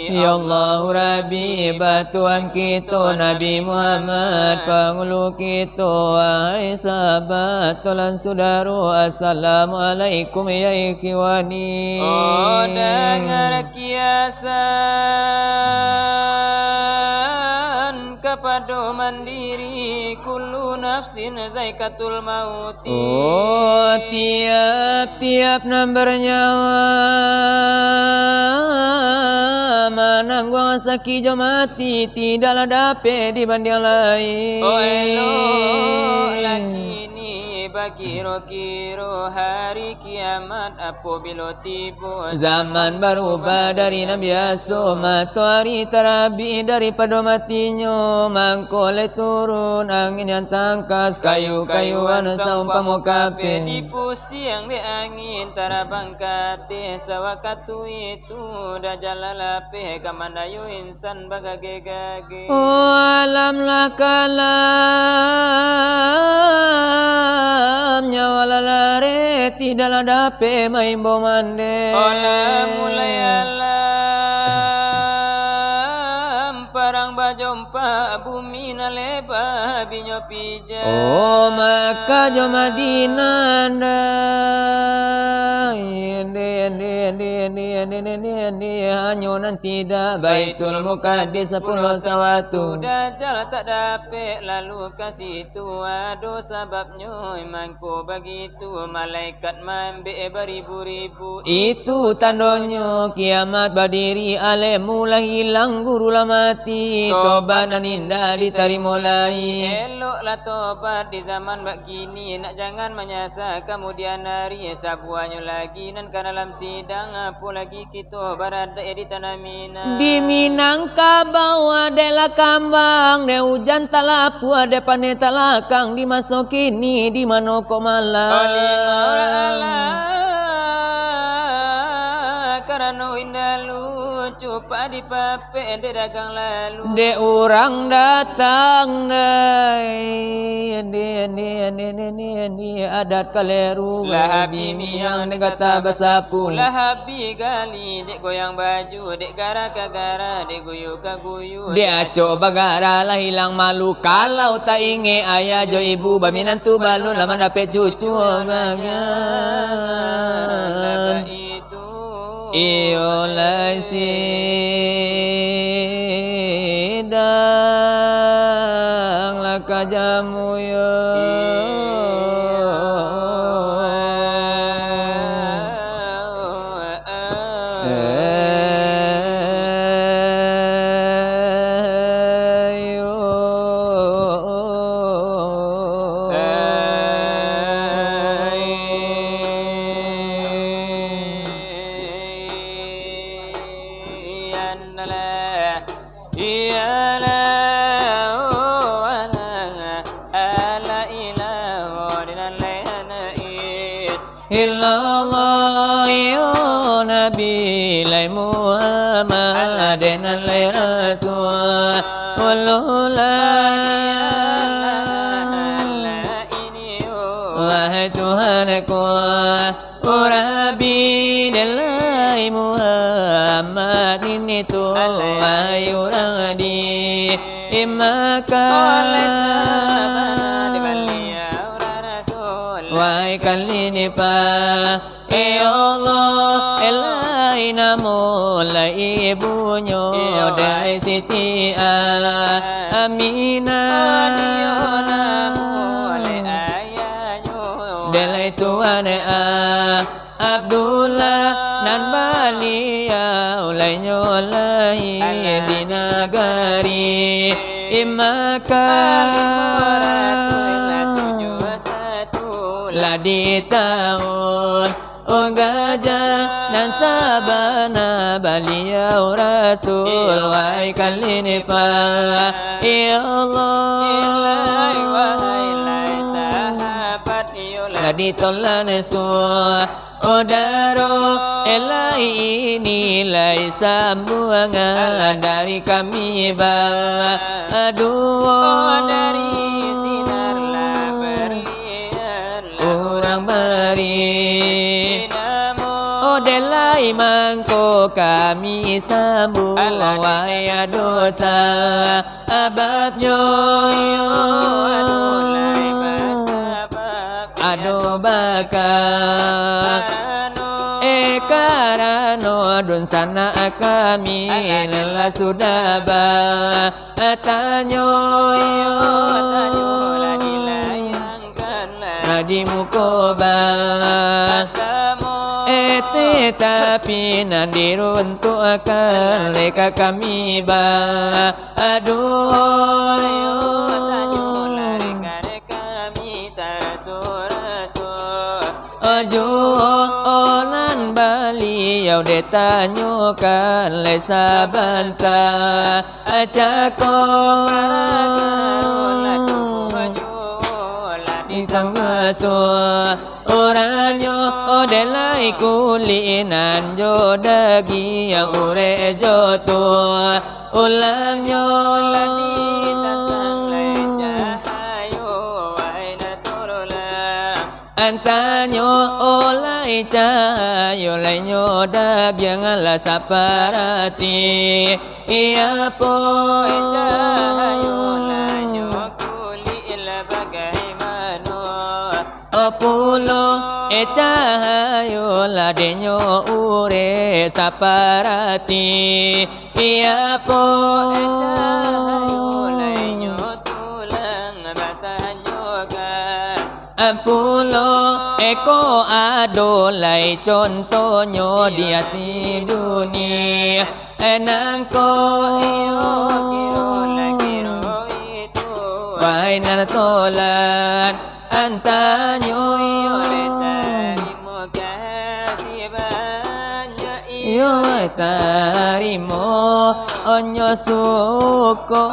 Ya Allah Rabbi, batuan kita Nabi Muhammad, penghulu kita, wahai sahabat, tolan saudara, assalamualaikum ya ikhwani. Oh, dengar kiasan kepada mandiri, kullu nafsin zaikatul mauti. Oh, tiap-tiap nan bernyawa menanggung sakit jo mati, tidaklah dapat dibanding lain. Oh, elok lagi ni bakiro-kiro hari kiamat apabila tiba. Zaman berubah dari Nabi Yusuf, matahari terabi daripada matinya, mangkole turun angin yang tangkas, kayu-kayuan saumpama kape. Di pusing di angin tarabang kate, sawakatu itu dah jalalape, kamandayu insan bagage-gage. Oh, alam lakalam nyawa lalare tidaklah dapat maimbo mande. Olah mulai alam parang bajompa bumi na leba binyo pija. Oh, maka jo Madinah ini hanyonan tidak Baitul Muqaddis 10 sawatu. Dajjal tak dapat lalu kasih tu, aduh sebabnya mangko begitu malaikat mambe beribu-ribu. Itu tandanya kiamat berdiri, alim mulai hilang guru lah mati, tobat dan indah diterima lagi. Eloklah tobat di zaman begini, nak jangan menyasar kemudian hari sabuannya lagi, dan karena dalam sidang apa lagi kita berada di tanah Minang. Di Minangkabau adalah kambang, de hujan talapu ada pane talakang, di masa kini di mana kok malam. Karena indalu cupak di pape de dagang lalu. De orang datang ni adat kaleru Lahabi miang dek kata basapu. Lahabi gali dek goyang baju, dek gara kagara, dek guyu kaguyu. Dia coba gara lah hilang malu kalau tak inge ayah jo ibu baminantu balun lama dapat cucu orangan. Iolah sidang laka jamu ya. Illallah ya Nabi lai Muhammad dan lai Rasul wahai Tuhanku Rabbi dan lai Muhammad ini tu wahai orang di imaka wahai kalini pa ya Allah elai namo lai ibunyo dari Siti Aminah delai tuan Abdullah nan baliau lai nyolai di nagari imaka lah di tahun gajah dan sabana beliau Rasul wahai kalini pa ya Allah lah ditolak nesuah Odaro elai ini lai sambungan dari kami aduh dari sinarlah berlian orang beri Namo delai mangko kami sambung wahai dosa ababnyo ado bakal karano dun sana kami lelah sudah tanyo di mukoba tapi nandiru untuk akan leka kami aduh Jualan beliau ditanyakan lesa bantah Intang masuk orangnya delai kulinan jo dagi yang ure jo tua ulangnya antanyo olai cahayo lai nyodak janganlah saparati iya po cahayo lai nyokuli ila bagaimana opulo cahayo la denyo ure saparati iya po cahayo lai nyotulang Ampulo eko adolai contohnya di hati dunia enangko wahai nan tolan antanyo yo tarimo onyo suko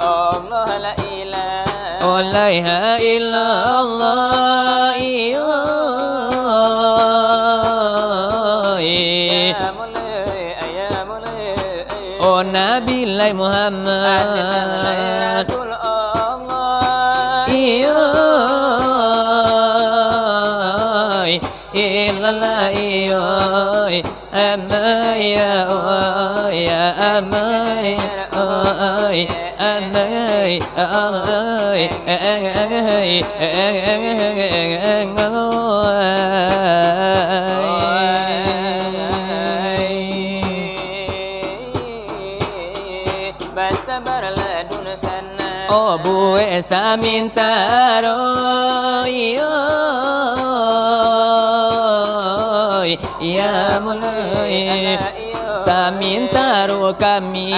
Allah la ilaha Oh la ilaha illallah ya mulai ya mulai Oh Nabi lai Muhammad Rasul Allah illallah amai ya amai bersabarlah dun sana oh buwe samintaro ya mulai samintaro kami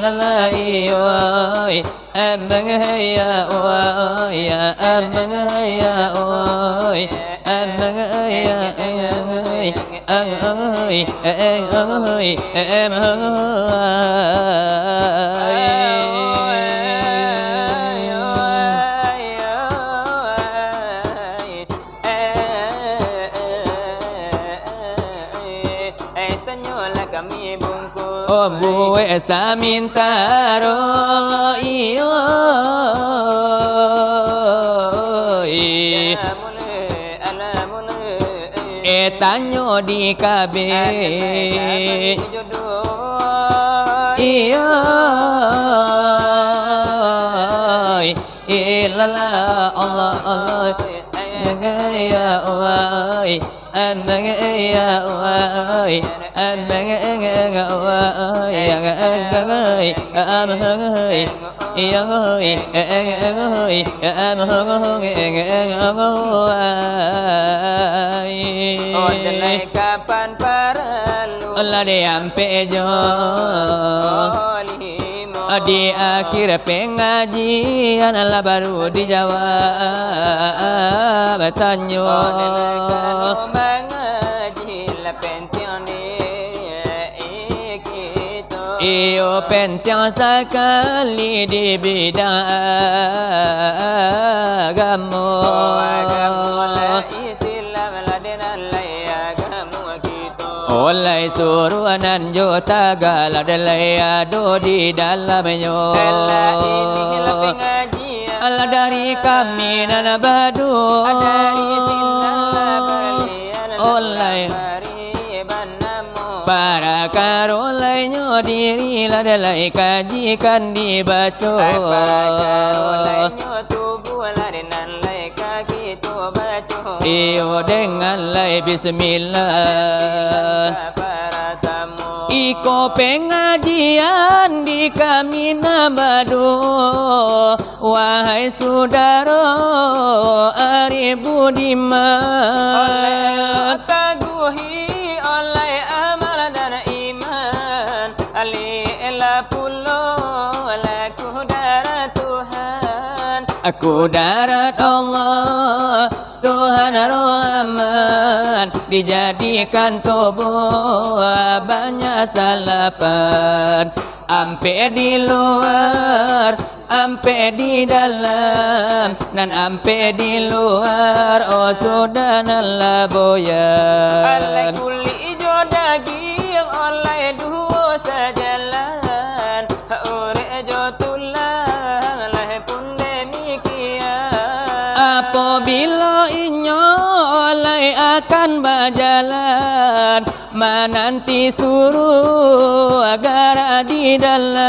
illallah amang ya amang ya amang oh buwe samintaro tanyo di kabe illallah Allah Allah ya Allah amang ya Allah amang ya Allah kapan perlu Allah diampe jo di akhir pengajian Allah baru dijawab tanyo iyo penting sekali di bidang agama oleh suruhanan juta galak delay ado di dalamnya Allah dari kami nana badu oleh para karolainya diri lah delay kajikan dibaca iyo dengan lay bismillah iko pengajian di kami nabadu wahai saudara ari budiman taguhi oleh amal dan iman ali ela pulo laku darat Tuhan aku darat Allah Tuhan Rahman dijadikan tubuh banyak salapan ampe di luar ampe di dalam dan ampe di luar oh sudah nala boyan oleh kuli ijo daging oleh dua sajalan ure ijo tulang leh pun demikian apabila inyo oleh akan berjalan menanti suruh agar di dalam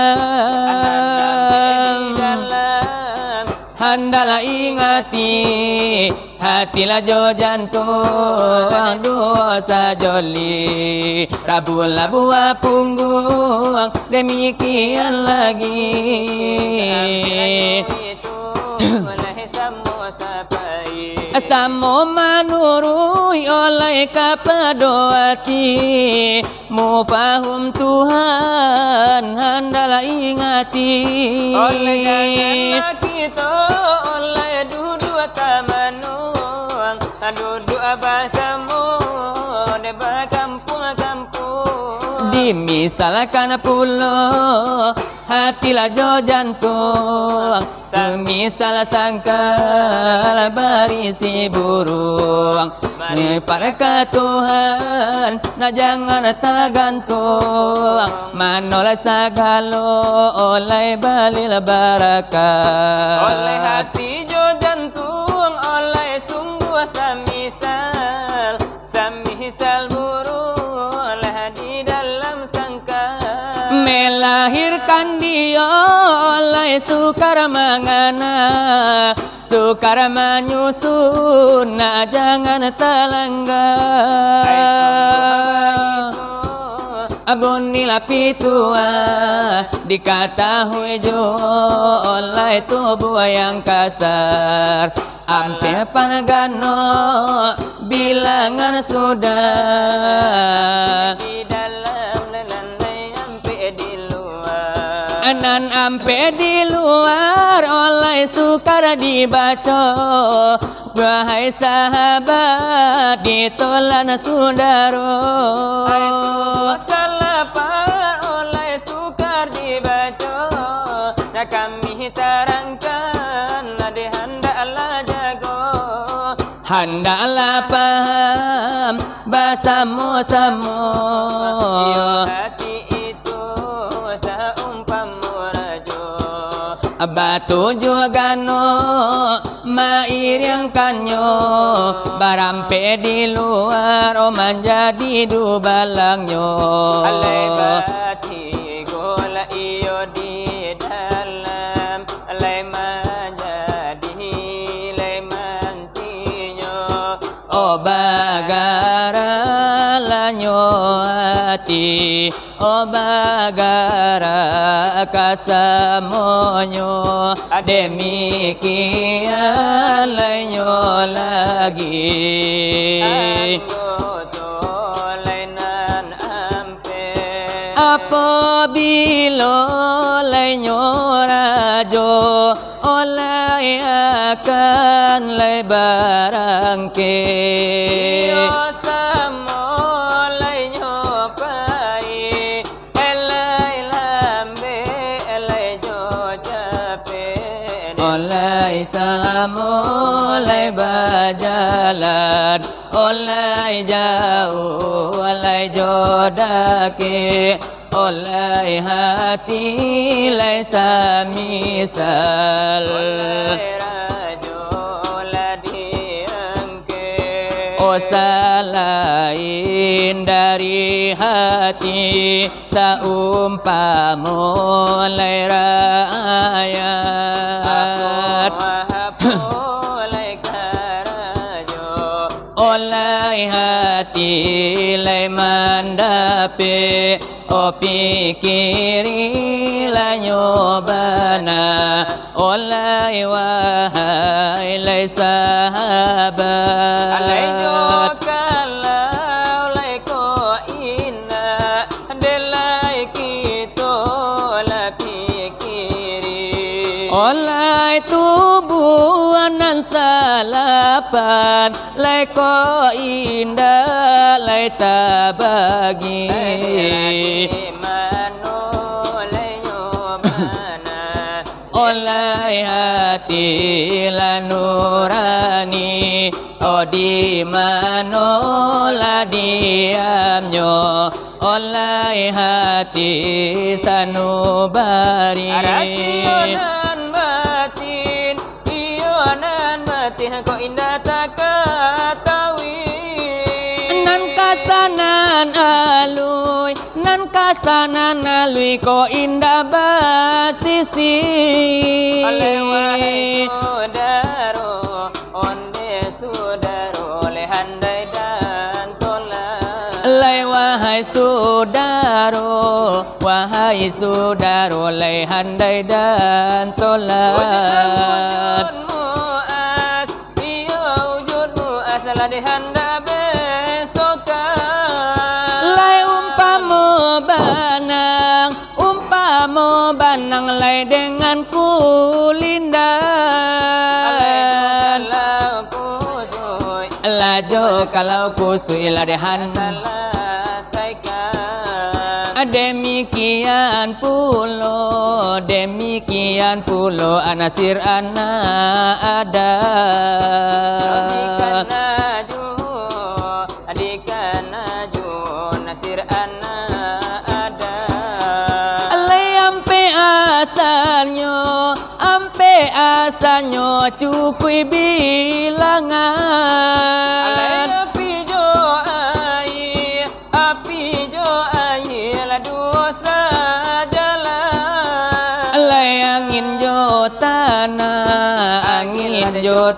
handalah ingati hatilah jo jantung dosa joli rabulah buah punggung demikian lagi Samo manurui oleh kapadoati mufahum Tuhan handalah ingati oleh janganlah kita oleh duduk kamanuang duduk abasamu deba kampung-kampung. Dimisalkan pulau hatilah jo jantung, semisal sangkal berisi burung. Pada Tuhan, nah jangan tergantung, manoleh sagalo oleh balil barakah. Oleh hati jo jantung, oleh sungguh samisal, samisal burung, oleh di dalam sangkar. Melahirkan dia oleh sukar mengana, sukar menyusun, nak jangan terlanggar. Abunilah pitua diketahui jo oleh tubuh yang kasar, ampe panagano bilangan sudah. Di dalam lelanai ampe di luar, Anan ampe di luar oleh sukar dibaca. Wahai sahabat ditolan saudara, salapan oleh sukar dibaca. Nah kami terangkan, nade hendaklah jago, hendaklah paham bersama-sama. hati itu seumpama rajo. Batu juga no mair yang kanyo, barampe di luar o menjadi dubalangnya. Alai bati gola iyo di dalam, alai menjadi alai mantinyo. O bagara lanyo hati, o bagara kasamonyo, demikian lainyo lagi. Anggoto lainan ampe, Apabila lainyo rajo, oleh akan lay barangke. iyo samo lainyo pai, elai lambe elai jo cape. Oleh samo oleh berjalan, oleh jauh oleh jodake, oleh hati oleh samisal. Oh selain dari hati, seumpama oleh rakyat. Oleh hati lay mandape, o pikirilah nyobana. Oleh wahai lay sahabat, alai jo kalau lai ko ina, delai kito la pikiri. oleh tubuhan salapan, lay ko indah lay tabagi. Oleh hati la nurani, oh di mano la diamnya. Oleh hati sanubari, Rasionan batin, ionan batin, kau indah tak ketahui. nan kasanan alui, nan kasanan alui, ko indah basisi. Oleh wahai saudaro, onde saudaro, oleh handai dan tolak. Lai wahai saudaro, wahai saudaro, lai handai dan tolak. Wujudmu as, iyo wujudmu as, lah di handa besokan. Lai umpama banang lai dengan kulindan. La jo kalau kusui ladehan demikian pulo anasir ana ada nasir ana ada alai ampe asalnya cukui bilangan api jo ai la dosa jalan alai angin jo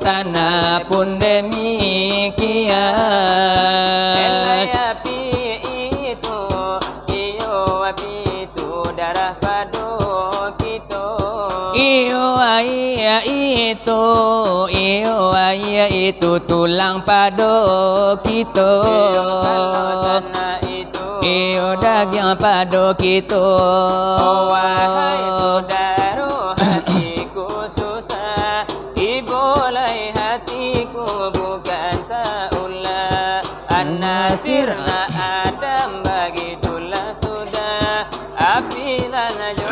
tanah pun demikian api itu darah padu kita iyo ayah itu tulang padu kita iyo daging padu kita wahai saudara hatiku susah ibolai hatiku bukan saulah an-nasir Adam begitulah sudah api lana jo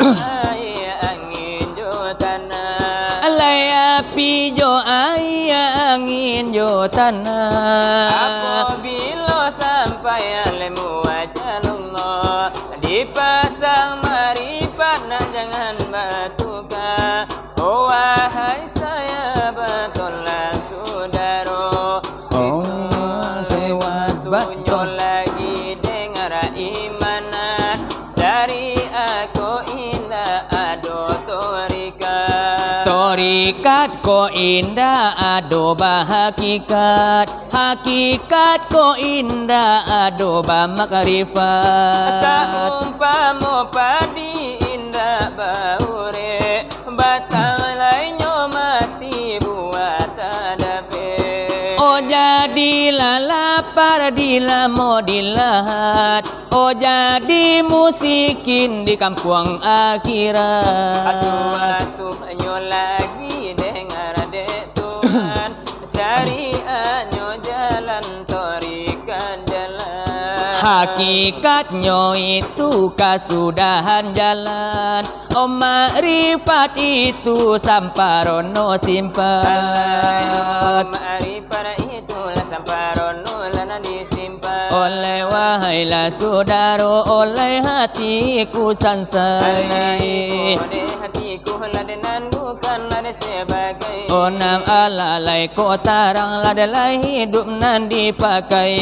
angin jo tanah alai api jo angin jo tanah apabila sampai alemu ajalullah dipasang marifat nak jangan batuka oh wahai saya betulan saudara tunjuk lagi dengar imanah syariat ko indah ado torikat ko indah ado bahakikat hakikat ko indah ado bamakrifat saumpama padi indah baure batang lainnya mati buat adabe oh jadilah lapar dilamo dilahat oh jadi musikin di kampung akhirat asuatu lagi dengar dek Tuhan syariatnya jalan torikan jalan hakikatnya itu kasudahan jalan oh makrifat itu samparono simpan makrifat itulah samparono lana disimpan oleh wahai la saudara oleh hatiku sansai hatiku ladenan bukan lade sebagai onam alalai ko tarang ladelai hidup nan dipakai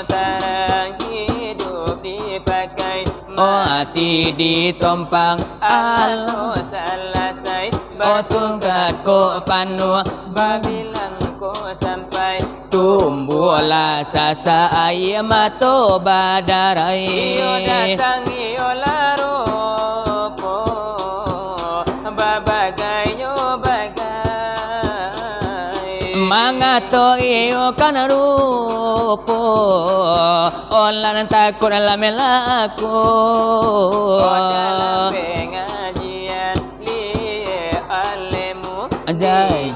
tarang hidup dipakai oh hati ditompang alo selesai oh sungkat ko panu babilang ko sampai tumbuhlah sasa air mato badarai iyo datang iyo larupo babagai yo bagai mangato iyo kanarupo olah takut dalam melaku dalam pengajian li alemu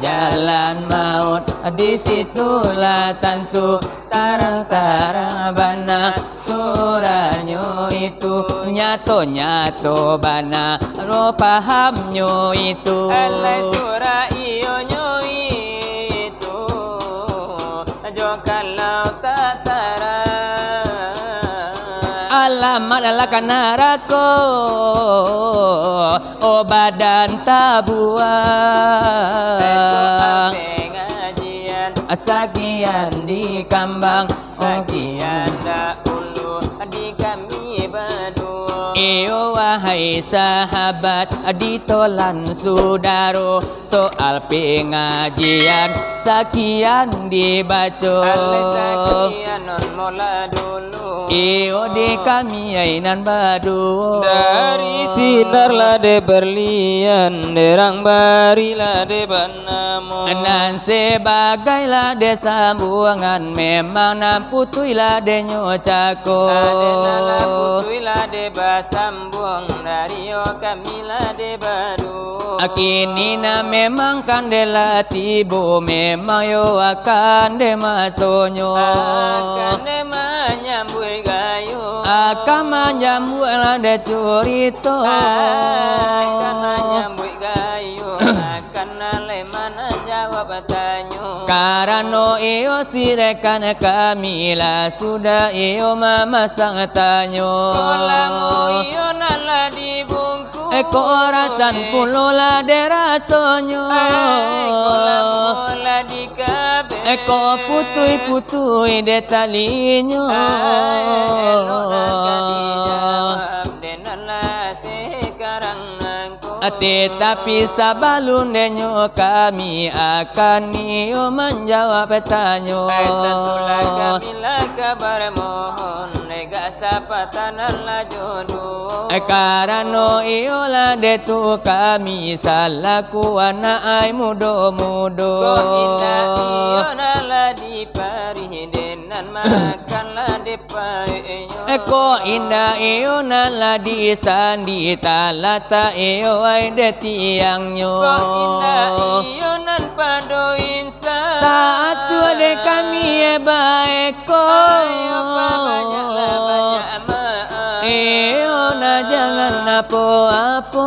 jalan maut di situlah tentu tarang-tarang bana suranyo itu nyato bana ro pahamnyo itu alai surah iyo nyo itu jo kalau tak tarang alamat adalah kanarako oh badan tabuang sakian di kambang sakian dahulu di kami berdua iyo wahai sahabat ditolan saudaro soal pengajian sakian dibaca sakian non mola dulu iyo di kami ainan berdua dari sinar lade berlian derang bari lade banamu nan sebagai lade sambungan memang namputui lade nyocako ade nala putui lade bas sambung dari kami lah de badu. Kini na memang kandela tibu memang yo akan de masonyo. Akan de menyambui gayu. Akan menyambut lah de curito. Akan menyambui gayu. Akan nale mana jawab tanyo. Karano iyo sirekan kami lah sudah iyo mama sang tanyo. Kolamu iyo nala dibungkus. Eko rasan pulo la de rasonyo. Kolamu la dikabe. Eko putui de talinyo. Tetapi sabalun denyo kami akan niyo menjawab tanyo. Tentulah kami lah kabar mohon nega sapatanan la jodoh. Karano iyo la detu kami salaku anak ay mudo-mudo. Kok indah iyo nala dipari denan makan la depaenyo. Eko indah iyo nala disandi talata iyo ay de tiangnyo. Kok indah iyo nan pado insan. Taat dua de kami baeko. Ayo banyaklah banyak maaf. Iyo na jangan apa-apa.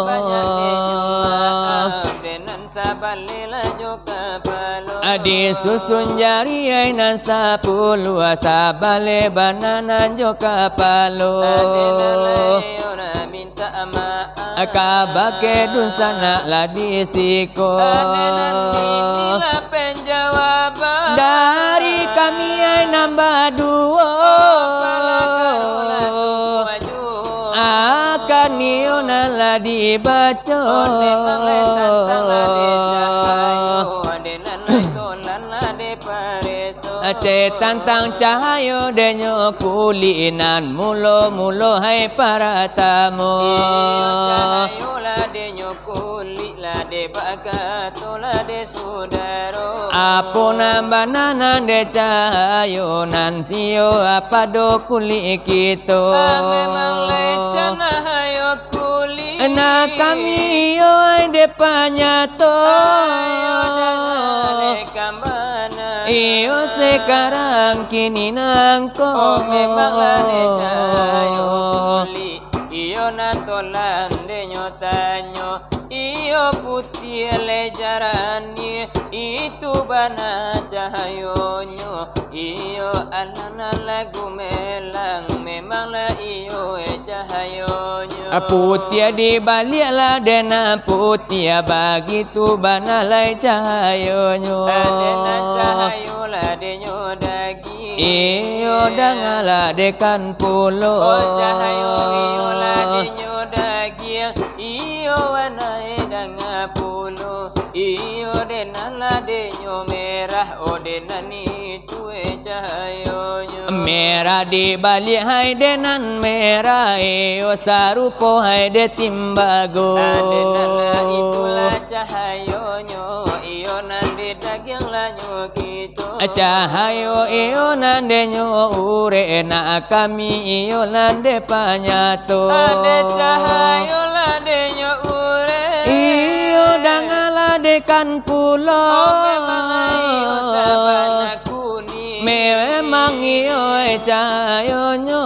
Banyak denan sabalila joka palo. Adi susun jari ay nan sapulu sabale bananan joka palo. Ora minta maaf. Akabake dun sana la disiko. Inilah penjawaban Dari kami ay nambah dua. Akan niyo na la dibaca. Ate tantang cahayo denyo kulinan mulo-mulo hai para tamu. Cahayo la denyo kuli la de bakato la de sudaro. Apo nambananan de cahayo nantiyo apa do kuli kito. Memang lecah hayo kuli. Na kami yo ay de panyato. Iyo sekarang kini nangko. Memanglah cahayo kuli. Iyo natolan denyo tanyo. Iyo putih lejarani. Itu bana cahayonyo. Iyo anak lagu melang. Memanglah iyo cahayonyo. Putih di balik lah dena putih begitu bana lai cahayonyo. Dena cahayo lah denyo daging. Iyo dangala dekan pulo. Cahayo iyo lah denyo daging. Iyo wanai danga pulo. Iyo dena lah denyo merah. Dena ni tue cahayonyo. Merah di balik hai denan merah. Iyo sarupo hai de timbago. Dena lah itulah cahayonyo. Iyo nande daging lah nyokito. Cahayo iyo nande nyo ure na kami iyo nande panyato. Ade cahayo lah denyo ure. Iyo dangala dekan pulo. Memang iyo sabana kuning. Memang iyo cahayonyo.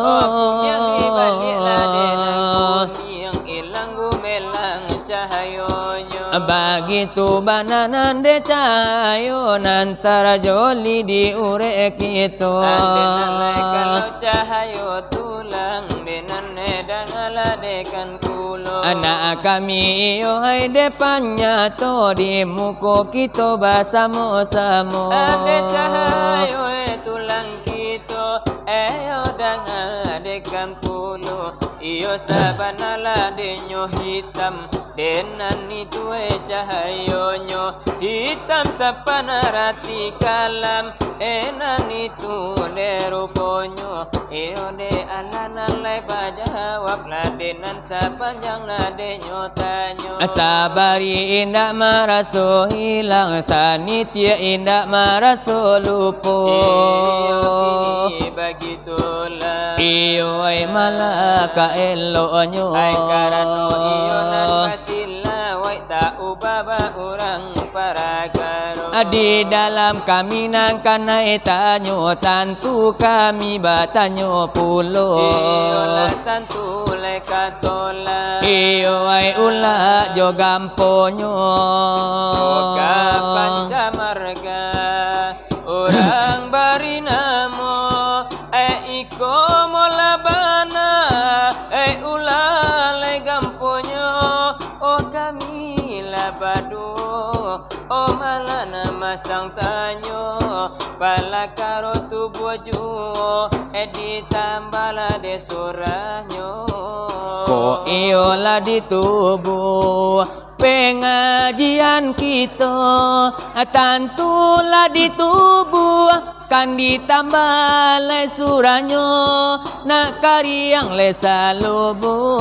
Yang dibalik lah denang kuning. Ilang gumelang cahayonyo. Begitu bananan de cahayo nantara joli di ure kito. Kalau cahayo tulang denan dangala dekan kulo. Anak kami iyo hai de panyato di muko kito basamo-samo. Ade cahayo tulang kito. Eyo dangala dekan kulo. Iyo sabanala denyo hitam. Denan itu cahayonyo. Hitam sapanarati kalam. Enan itu deruponyo. Iyo de alanan lai pajawab lah. Denan sapanjang lah denyo tanyo. Sabari indak maraso hilang sanitia indak maraso lupo. Iyo kini begitulah. Iyo ay malaka elonyo Ay karano iyo nan masila Way tau baba urang paragaro Di dalam kami nang kanai tanyo tantu kami batanyo pulo Iyo la tantu le katola Iyo ay ula jo gamponyo Oka pancamarga Orang barinamo iko molabana ula le gamponyo O kami labado O malana masang tanyo Palakaro tubuju ditambala de suranyo Ko iyo la ditubuh pengajian kita tantulah ditubuh kan ditambah le suranyo nak kariang le salubu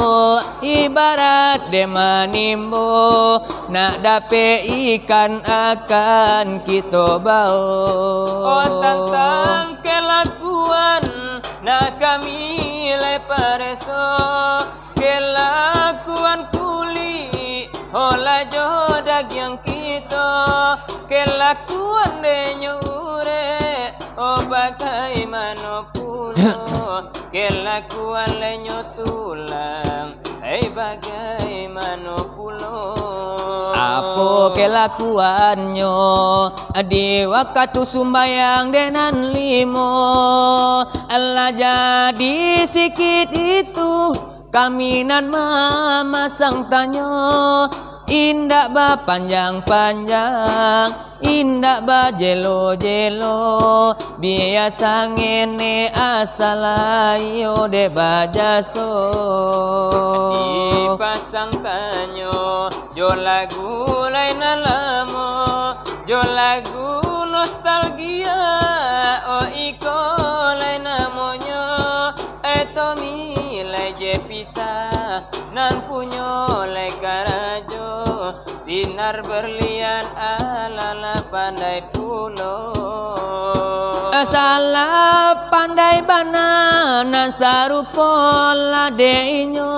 ibarat de manimbo nak dape ikan akan kita bau Oh tentang kelakuan nak kami le pareso kelakuan kuli Ola jodak yang kita kelakuan de nyure O bagaimana pulo kelakuan le nyotulang bagaimana pulo Apa kelakuannya di waktu sumbayang denan limo Allah jadi sikit itu kami nan memasang tanyo indak ba panjang-panjang indak ba jelo-jelo biasa ngene asalayo de bajaso dipasang tanyo jo lagu lain alamo jo lagu nostalgia o iko lain namonyo etomi je pisah nan punyo le karajo sinar berlian ala pandai pulo salah pandai bana nan sarupo ladeinyo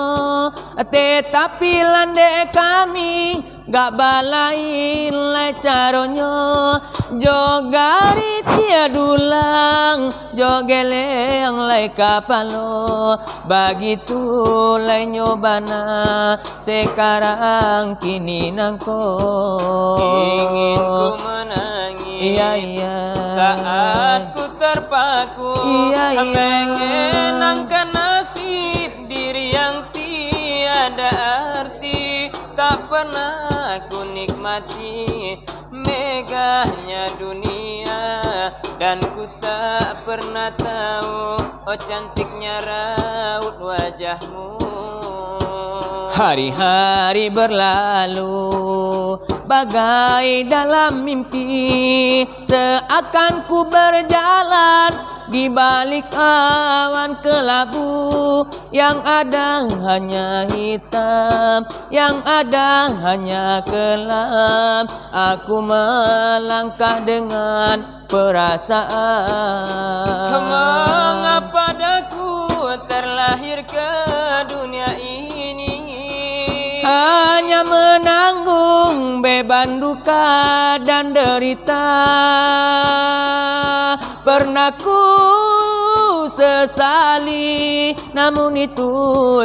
tetapi lande kami gak balain le caronyo jogari tiadulang jogeleng le kapalo begitu le nyobana sekarang kini nangko ingin ku menangis iya saat ku terpaku iya pengen angkat nasib diri yang tiada arti tak pernah ku nikmati megahnya dunia dan ku tak pernah tahu oh cantiknya raut wajahmu. Hari-hari berlalu bagai dalam mimpi seakan ku berjalan di balik awan kelabu yang ada hanya hitam yang ada hanya kelam aku melangkah dengan perasaan mengapa daku terlahir ke dunia ini hanya menanggung beban duka dan derita pernah ku sesali namun itu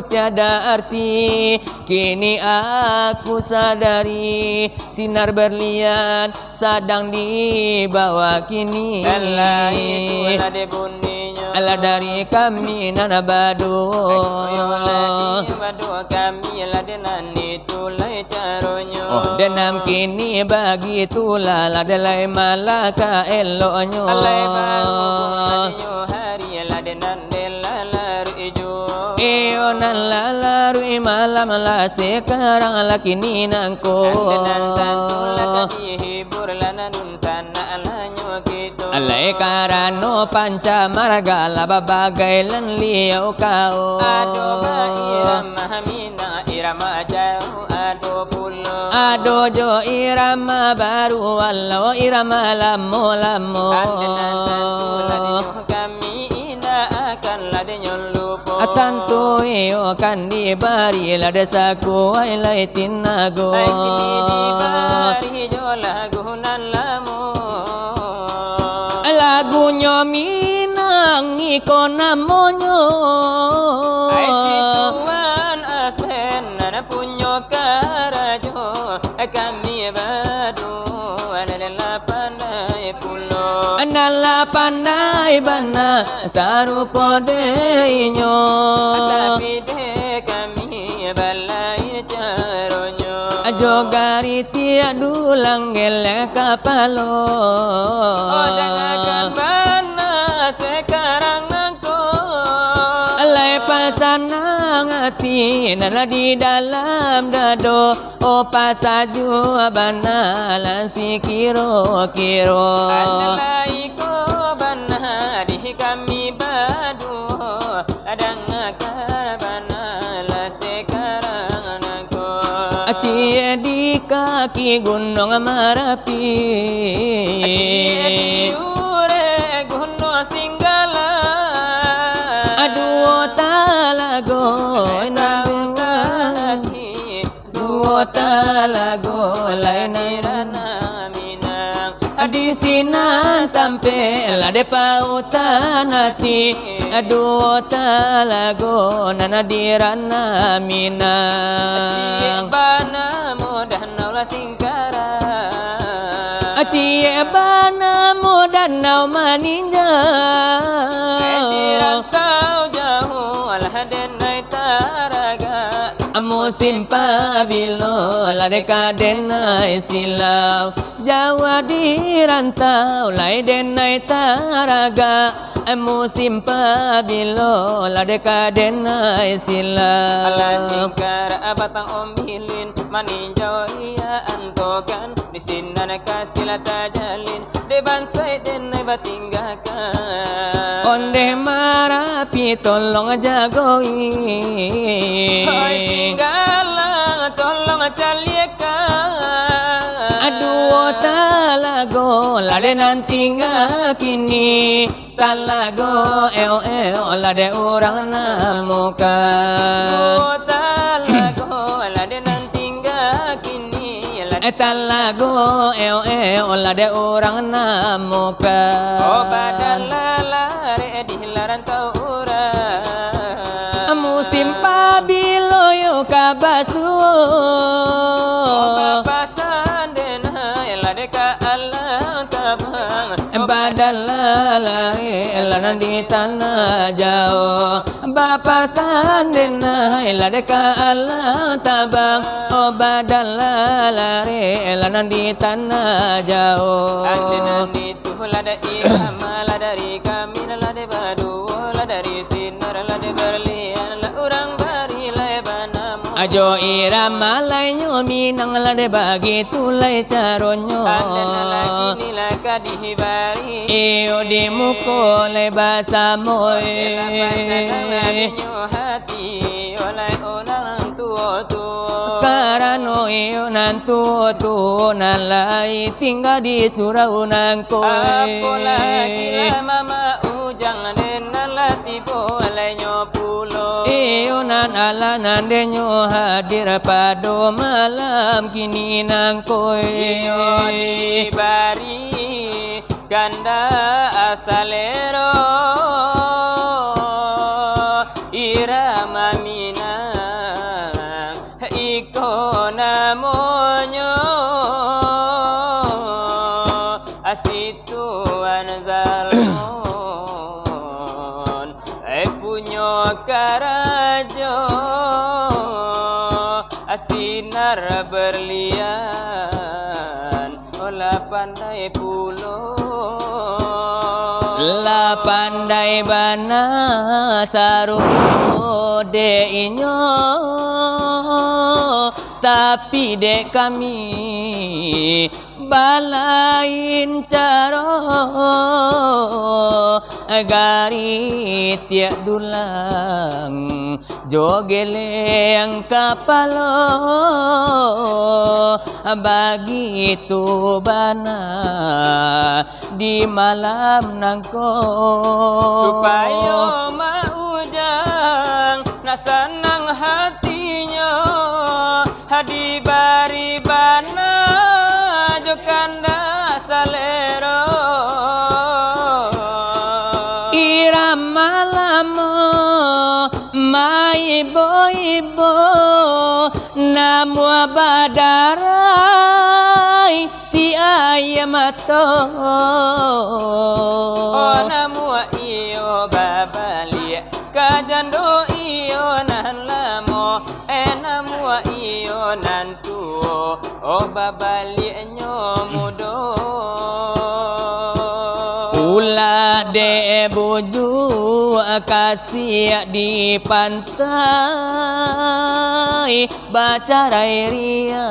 tiada arti kini aku sadari sinar berlian sedang dibawa kini ala dari kami nana badu kami la denani tulai caronyo denam kini bagitulah la delai malaka elonyo alai baru hari la denan delalaru ijo iyo nalalaru malam la sekarang la kini nangko denan tanula hibur lananun sana alanyo gitu alai karano panca marga la babagai lan liau kau ado ba irama hamina irama jauh ado pulo ado jo irama baru walau irama lamo lamo kami ina akan ladenyol Tentu iyo kan dibari lada saku wailai tinago. Ai kini dibari jo lagunan lamu. Lagunya Minang iko namonyo. Ai situan aspen nana punyo karajo. Kami badu adalah pandai pulo. Adalah pandai bana sarupo deinyo. Tapi de kami balai caronyo. Jogari tiadu langgel kapalo. Oh jangan mana sekarang nangko. Alai pasanang hati nana di dalam dado. O pasaju bana lansi kiro-kiro. Alai ko bana di kami badu. Adang bana la sekarang nangko. Acie di kaki gunung Merapi. Ure gunung Singgala. Aduh talago Nangati Duo talago lain Rana Minang. Di sinan tampil ade pautan hati. Aduh talago nana dirana Minang. Bana mudah naula singkara. Acie bana mudan nau maninja. Dirantau jauh alah denai taraga. Musim pabilo lade kadenai silau. Jawa dirantau lai denai taraga. Musim pabilo lade kadenai silau. Alah singkara batang ombilin maninjau ia antokan. Di sinan kasih tajalin de bansai denai batinggakan. Onde Merapi tolong jagoi. Hai Singgala tolong caliakan. Aduh talago lade nanti kini. Talago lade orang namuka. Oh talago lade nanti kini. Talago lade orang namuka. Oh badan lalare di larantau urang. Musim pabilo yo kabasuo. Oh papasan denai lade ka alang tabang. Badan lalare lanan di tanah jauh. Bapa sandena lade ka alang tabang. Oh badan lalare lanan di tanah jauh. Anjenan itu lada irama dari kami lada badu dari sinar lada berlian la urang bari lai banamu. Ajo irama lainyo Minang lade bagi tulai caronyo. Andana lagi nila kadihibari. Iyo di muko le basa moy. Hati oleh orang tua. Karano iyo nantu nalai tinggal di surau nangkoy. Apa lagi mama ujang den nalati boleh nyopulo. Iyo nan ala nandenyo hadir pada malam kini nangkoy. Iyo dibari ganda asalero irama Minang iko namonyo asituan zalmon punyo karajo asinar berlian olah pandai pulo. La pandai bana sarupo de inyo. Tapi dek kami balain caro gari tiak dulang jogele yang kapalo begitu bana di malam nangko supaya mau ujang senang hatinya hadi bari bana jokanda salero irama lamo mai ibo namu badarai si ayamato namu iyo babali kajando iyo nan lamo namu iyo nan tuo babali nyomudo Ula de buju kasih di pantai baca ria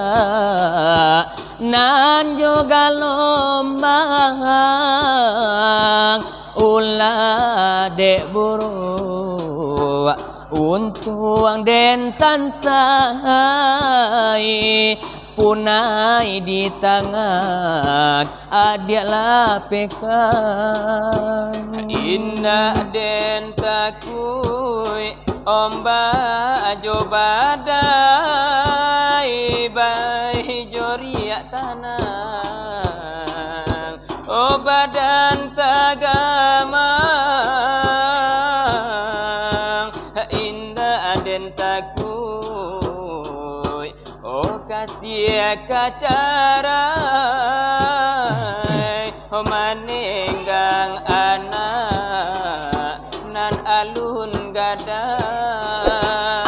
nan juga lombang ula de buru untuang den sansai punai di tangan adik lapekan inna den takui omba ajo badai bai joria tanang badan tagamang inna den takui kasih kacarai manenggang anak nan alun gada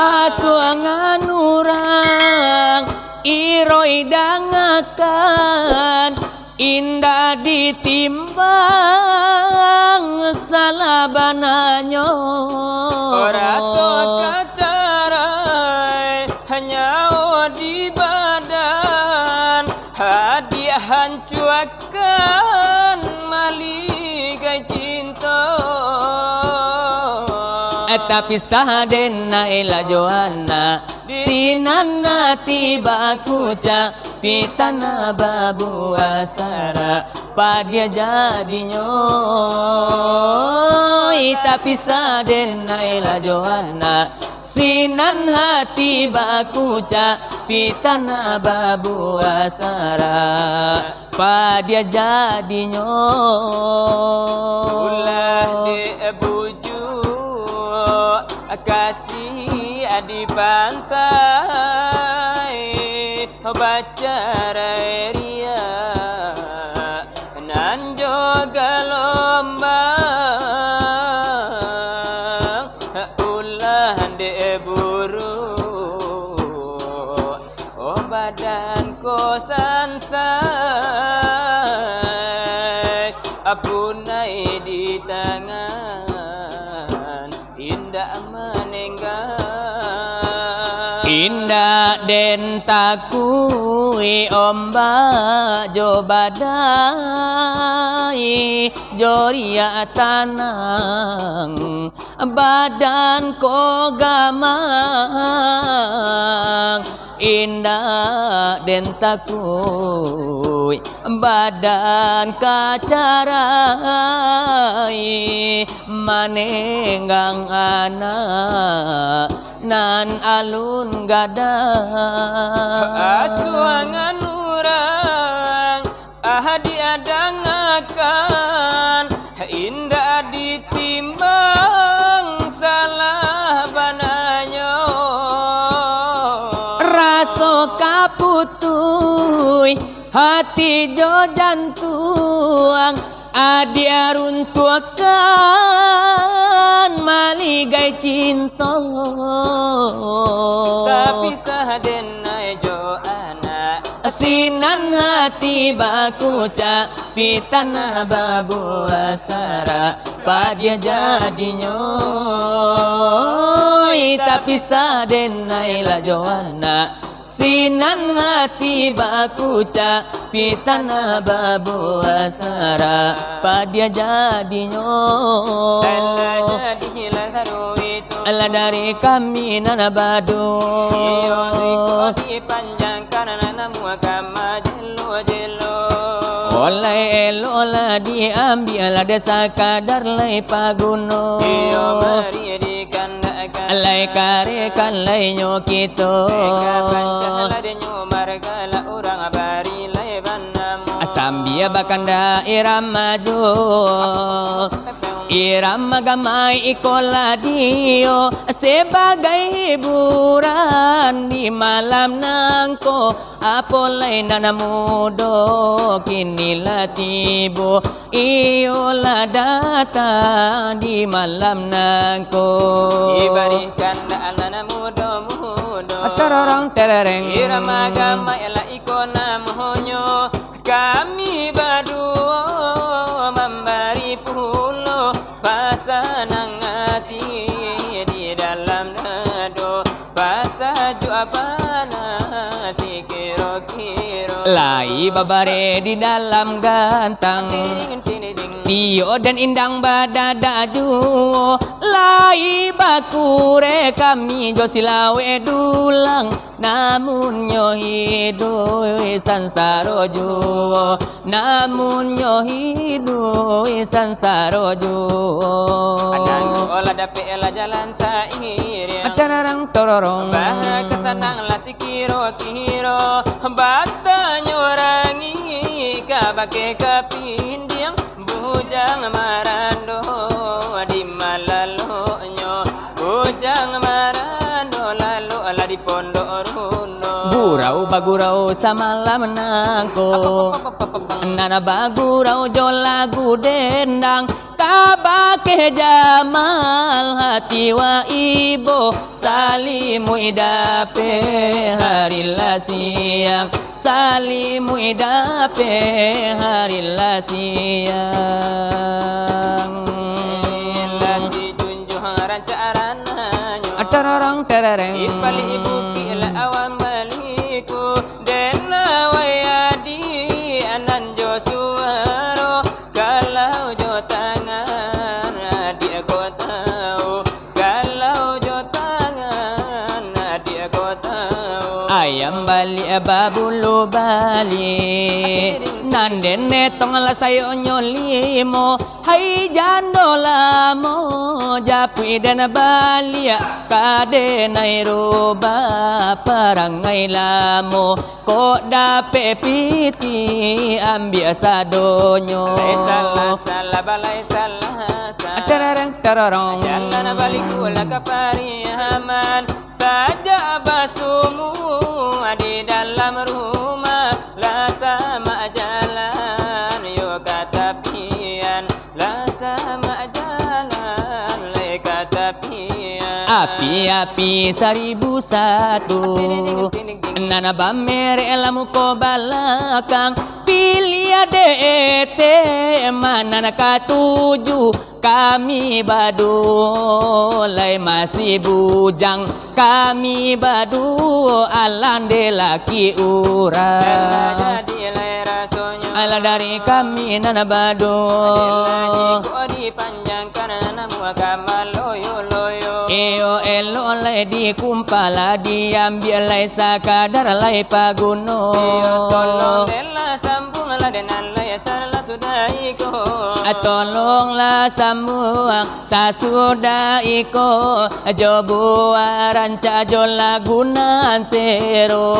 asuangan orang iroi dangakan indah ditimbang salabananyo rasa kacarai hanya di badan hadiah hancuakan maligai cinta tapi saden naila joanna sinanna tiba kuca pitana babu asara padia jadinya tapi saden naila joanna sinan hati bakuca pitana babu asara padia jadinya ulah de buju kasih di pantai baca ria nan juga lombang ulah de buru badan kosan say apunai di tangan indah menenggang indah den takui ombak jo badai joria tanang badan ko gamang indah den takui badan kacarai manenggang anak nan alun gada asuangan orang ahadi adangakan indah ditimbang salah bananya raso kaputui hati jo jantuang adi aruntuakan maligai cinta tapi saden jo anak sinan hati bakuca pitana babu asara padia jadinya tapi saden naila joana sinan hati bakuca pitana babu asara padia jadinya Allah dari kami nana badu dipanjangkan nanamu kama jelo jelo oleh elola diambil desa kadar lai paguno iyo beri dikandakan alai kare kan lai nyo kito kapancala de nyo margala urang bari lai banamo asambia bakanda iramaju irama gamay ikola dio sebagai hiburan di malam nangko apolay nanamudo kinila tibo iola data di malam nangko ibarikan daan mudo tararang terereng irama gamay la ikona mohonyo kami berdua memberi pulo pasanang hati di dalam nado pasaju apana si kiro-kiro lai babare di dalam gantang Tio dan indang badadaju lai bakure kami jo silawe dulang namun nyo hidoi sansaroju namun nyo hidoi sansaroju anang olah dape la jalan sairing atararang tororong bah kesanang la si kiro-kiro bata nyorangi kabake kapindiang bujang marando di malalonyo bujang marando lalu ala di pondok runo gurau bagurau samalam nangko nana bagurau jo lagu dendang kabake jamal hati wa ibo salimu idape harila siang salimu idape harila siang lasi junjung rancarananyo atararang terereng ipali ibu kila awam baliku dena wayadi ananjo suaro kalau jo tangan adik aku tahu kalau jo tangan adik aku tahu ayam bali babulu bali nandene tong la sayo nyolimo hai jando lamo japui dan balia kade nairoba parangai lamo kok dape piti ambia sadonyo salah salah balai salah salah tararang tararong jalan balikula kaparihaman saja basumu di dalam rumah lah sama jalan yuk kata pian lah sama jalan le kata pian api-api 1001 nana bamere elamu ko balakang pilih adete mana nak tuju kami badulai masih bujang kami badu alande laki urang jadi lera sonyo ala dari kami nana badu dipanjangkan namu agama loyo loyo eo elo lai di kumpala diambil lai sakadar lai paguno tolong dela sambung la denan lai sarla sudah iko tolonglah sambung sasudah iko jobu ranca jo lagunan tero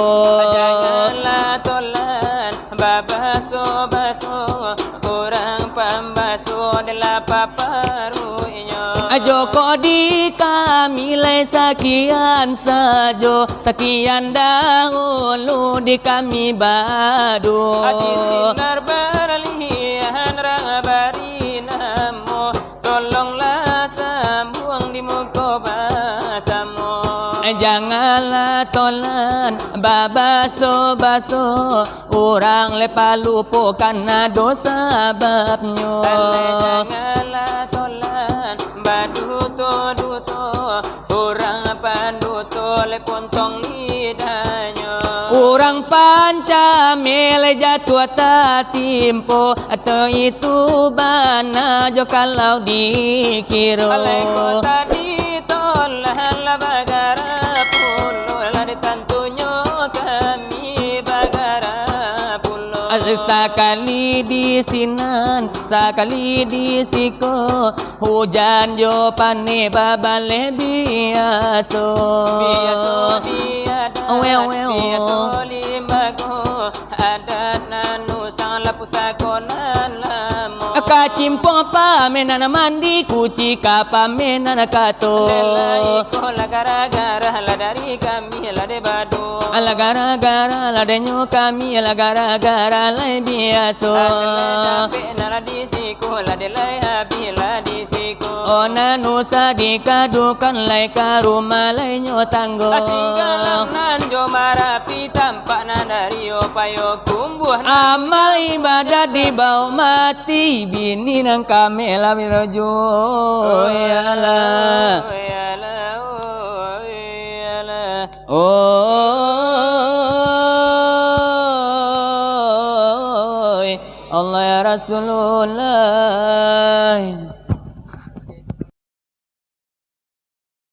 janganlah tolan babaso baso kurang pambaso dela paparu inyo Joko di kami lai sekian sajo sekian dahulu di kami badu hati sinar berlian rangabari namo tolonglah sambung di muka basamu janganlah tolan babaso baso orang lepa lupo karena dosa babnyo janganlah tolan baduto duto orang panduto le pontong lidahnya orang panca mele jatuh tatimpo atau itu bana jo kalau dikiro alai kota ditolan la bagara pulo la ditantunya kami bagara pulo Sekali di sinan, sekali di siko, hujan jo pane babale biaso. Biaso diadat, biaso limbago, adat nanu sang lapusako nalamo. Kacimpo pa menana mandi kuci kapa menana kato. Iko la gara-gara la dari kami la de badu. Ala gara-gara la denyo kami ala gara-gara la biaso. Sampai nala di siku la de lai habi la di siku. Ona nusa dikadukan lai ka rumah lai nyo tanggo. Asinggalang nan jo marapi tampak nan dari payo kumbuh. Amal ibadah di bawah mati bini nang kamela mirojo yala oh Allah ya Rasulullah.